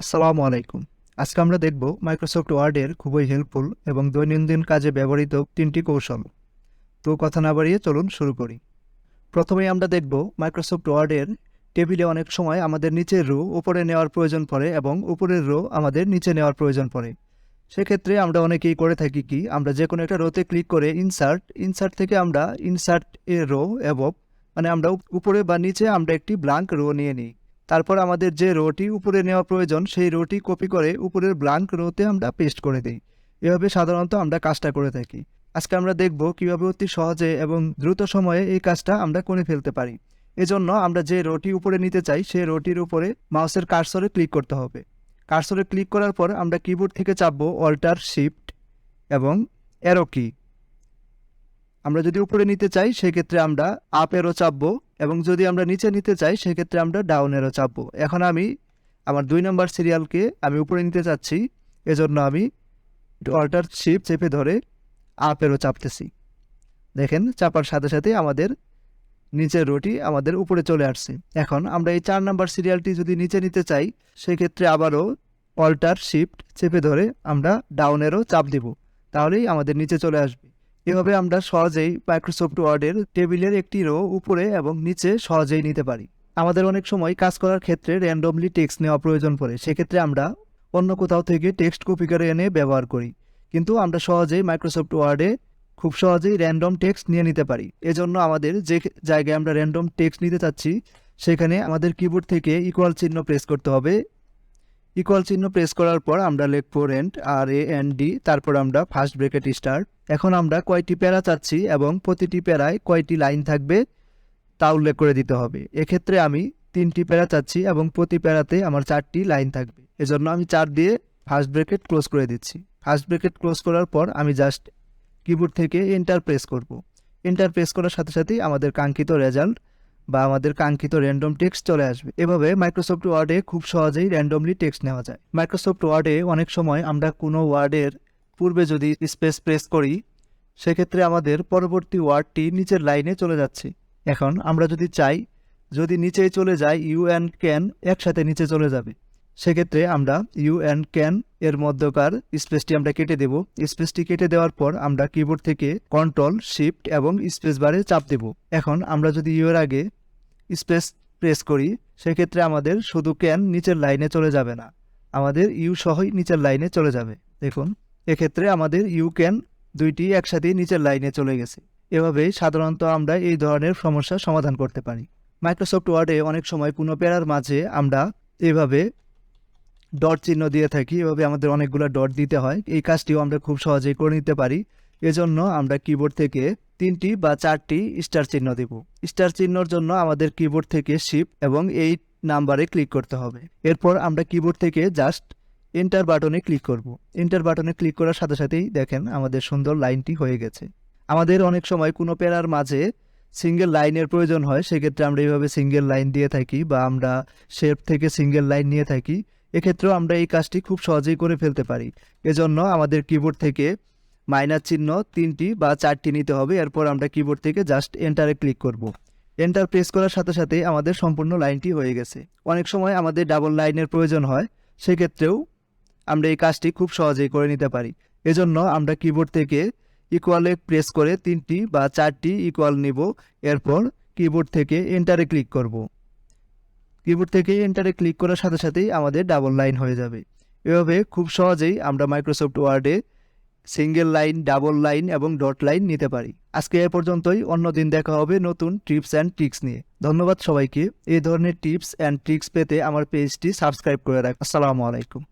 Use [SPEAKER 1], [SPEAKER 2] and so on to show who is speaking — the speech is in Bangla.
[SPEAKER 1] আসসালামু আলাইকুম। আজকে আমরা দেখব মাইক্রোসফট ওয়ার্ডের খুবই হেল্পফুল এবং দৈনন্দিন কাজে ব্যবহৃত ৩টি কৌশল। তো কথা না বাড়িয়ে চলুন শুরু করি। প্রথমেই আমরা দেখব মাইক্রোসফট ওয়ার্ডের টেবিলে অনেক সময় আমাদের নিচের রো উপরে নেওয়ার প্রয়োজন পড়ে এবং উপরের রো আমাদের নিচে নেওয়ার প্রয়োজন পড়ে। সেক্ষেত্রে আমরা অনেকেই করে থাকি কি, আমরা যে কোনো একটা রোতে ক্লিক করে ইনসার্ট থেকে আমরা ইনসার্ট এ রো এবং আমরা উপরে বা নিচে আমরা একটি ব্ল্যাঙ্ক রো নিয়ে নিই। তারপর আমাদের যে রোটি উপরে নেওয়া প্রয়োজন সেই রোটি কপি করে উপরের ব্ল্যাঙ্ক রোতে আমরা পেস্ট করে দিই। এভাবে সাধারণত আমরা কাজটা করে থাকি। আজকে আমরা দেখব কিভাবে অতি সহজে এবং দ্রুত সময়ে এই কাজটা আমরা করে ফেলতে পারি। এজন্য আমরা যে রোটি উপরে নিতে চাই সেই রোটির উপরে মাউসের কার্সরে ক্লিক করতে হবে। কার্সরে ক্লিক করার পর আমরা কিবোর্ড থেকে চাপবো অল্টার শিফট এবং অ্যারো কি। আমরা যদি উপরে নিতে চাই সেক্ষেত্রে আমরা আপ অ্যারো চাপবো এবং যদি আমরা নিচে নিতে চাই সেক্ষেত্রে আমরা ডাউন অ্যারো চাপবো। এখন আমি আমার 2 নম্বর সিরিয়ালকে আমি উপরে নিতে চাচ্ছি, এজন্য আমি অল্টার শিফট চেপে ধরে আপ অ্যারো চাপতেছি। দেখেন চাপার সাথে সাথে আমাদের নিচের রোটি আমাদের উপরে চলে আসছে। এখন আমরা এই 4 নম্বর সিরিয়ালটি যদি নিচে নিতে চাই সেক্ষেত্রে আবারও অল্টার শিফট চেপে ধরে আমরা ডাউন অ্যারো চাপ দিব, তাহলেই আমাদের নিচে চলে আসবে। এভাবে আমরা সহজেই মাইক্রোসফট ওয়ার্ডের টেবিলের একটি রো উপরে এবং নিচে সহজেই নিতে পারি। আমাদের অনেক সময় কাজ করার ক্ষেত্রে র্যান্ডমলি টেক্সট নেওয়া প্রয়োজন পড়ে, সেক্ষেত্রে আমরা অন্য কোথাও থেকে টেক্সট কপি করে এনে ব্যবহার করি, কিন্তু আমরা সহজেই মাইক্রোসফট ওয়ার্ডে খুব সহজেই র্যান্ডম টেক্সট নিয়ে নিতে পারি। এজন্য আমাদের যে জায়গায় আমরা র্যান্ডম টেক্সট নিতে চাচ্ছি সেখানে আমাদের কিবোর্ড থেকে ইকুয়াল চিহ্ন প্রেস করতে হবে। ইকুয়াল চিহ্ন প্রেস করার পর আমরা লিখব RAND, তারপর আমরা ফার্স্ট ব্র্যাকেট স্টার্ট। এখন আমরা কয়টি প্যারা চাচ্ছি এবং প্রতিটি প্যারায় কয়টি লাইন থাকবে তা উল্লেখ করে দিতে হবে। এক্ষেত্রে আমি 3টি প্যারা চাচ্ছি এবং প্রতি প্যারাতে আমার 4টি লাইন থাকবে, এজন্য আমি 4 দিয়ে ফার্স্ট ব্র্যাকেট ক্লোজ করে দিচ্ছি। ফার্স্ট ব্র্যাকেট ক্লোজ করার পর আমি জাস্ট কিবোর্ড থেকে এন্টার প্রেস করব। এন্টার প্রেস করার সাথে সাথেই আমাদের কাঙ্ক্ষিত রেজাল্ট বা আমাদের কাঙ্ক্ষিত র্যান্ডম টেক্সট চলে আসবে। এভাবে মাইক্রোসফট ওয়ার্ডে খুব সহজেই র্যান্ডমলি টেক্সট নেওয়া যায়। মাইক্রোসফট ওয়ার্ডে অনেক সময় আমরা কোনো ওয়ার্ডের পূর্বে যদি স্পেস প্রেস করি সেক্ষেত্রে আমাদের পরবর্তী ওয়ার্ডটি নিচের লাইনে চলে যাচ্ছে। এখন আমরা যদি চাই যদি নিচেই চলে যায় ইউ অ্যান্ড ক্যান একসাথে নিচে চলে যাবে, সেক্ষেত্রে আমরা ইউ অ্যান্ড ক্যান এর মধ্যকার স্পেসটি আমরা কেটে দেব। স্পেসটি কেটে দেওয়ার পর আমরা কিবোর্ড থেকে কন্ট্রোল শিফট এবং স্পেস বারে চাপ দেব। এখন আমরা যদি ইউ এর আগে স্পেস প্রেস করি সেক্ষেত্রে আমাদের শুধু ক্যান নিচের লাইনে চলে যাবে না, আমাদের ইউ সহই নিচের লাইনে চলে যাবে। দেখুন এক্ষেত্রে আমাদের ইউ ক্যান দুইটি একসাথে নিচের লাইনে চলে গেছে। এভাবেই সাধারণত আমরা এই ধরনের সমস্যার সমাধান করতে পারি। মাইক্রোসফট ওয়ার্ডে অনেক সময় কোনো প্যারার মাঝে আমরা এভাবে ডট চিহ্ন দিয়ে থাকি, এভাবে আমাদের অনেকগুলো ডট দিতে হয়। এই কাজটিও আমরা খুব সহজেই করে নিতে পারি। এজন্য আমরা কিবোর্ড থেকে 3টি বা 4টি স্টার চিহ্ন দেব। স্টার চিহ্নর জন্য আমাদের কিবোর্ড থেকে শিফট এবং 8 নাম্বারে ক্লিক করতে হবে। এরপর আমরা কিবোর্ড থেকে জাস্ট এন্টার বাটনে ক্লিক করব। এন্টার বাটনে ক্লিক করার সাথে সাথেই দেখেন আমাদের সুন্দর লাইনটি হয়ে গেছে। আমাদের অনেক সময় কোনো প্যারার মাঝে সিঙ্গেল লাইনের প্রয়োজন হয়, সেক্ষেত্রে আমরা এইভাবে সিঙ্গেল লাইন দিয়ে থাকি বা আমরা শেপ থেকে সিঙ্গেল লাইন নিয়ে থাকি। এক্ষেত্রেও আমরা এই কাজটি খুব সহজেই করে ফেলতে পারি। এজন্য আমাদের কিবোর্ড থেকে মাইনাস চিহ্ন 3টি বা 4টি নিতে হবে। এরপর আমরা কিবোর্ড থেকে জাস্ট এন্টারে ক্লিক করব। এন্টার প্রেস করার সাথে সাথে আমাদের সম্পূর্ণ লাইনটি হয়ে গেছে। অনেক সময় আমাদের ডাবল লাইনের প্রয়োজন হয়, সেক্ষেত্রেও আমরা এই কাজটি খুব সহজেই করে নিতে পারি। এজন্য আমরা কিবোর্ড থেকে ইকুয়ালে প্রেস করে 3টি বা 4টি ইকুয়াল নিব। এরপর কিবোর্ড থেকে এন্টারে ক্লিক করব। কিবোর্ড থেকে এন্টারে ক্লিক করার সাথে সাথেই আমাদের ডাবল লাইন হয়ে যাবে। এভাবে খুব সহজেই আমরা মাইক্রোসফট ওয়ার্ডে সিঙ্গেল লাইন, ডাবল লাইন এবং ডট লাইন নিতে পারি। আজকে এ পর্যন্তই, অন্য দিন দেখা হবে নতুন টিপস অ্যান্ড ট্রিক্স নিয়ে। ধন্যবাদ সবাইকে। এই ধরনের টিপস অ্যান্ড ট্রিক্স পেতে আমার পেজটি সাবস্ক্রাইব করে রাখুন। আসসালামু আলাইকুম।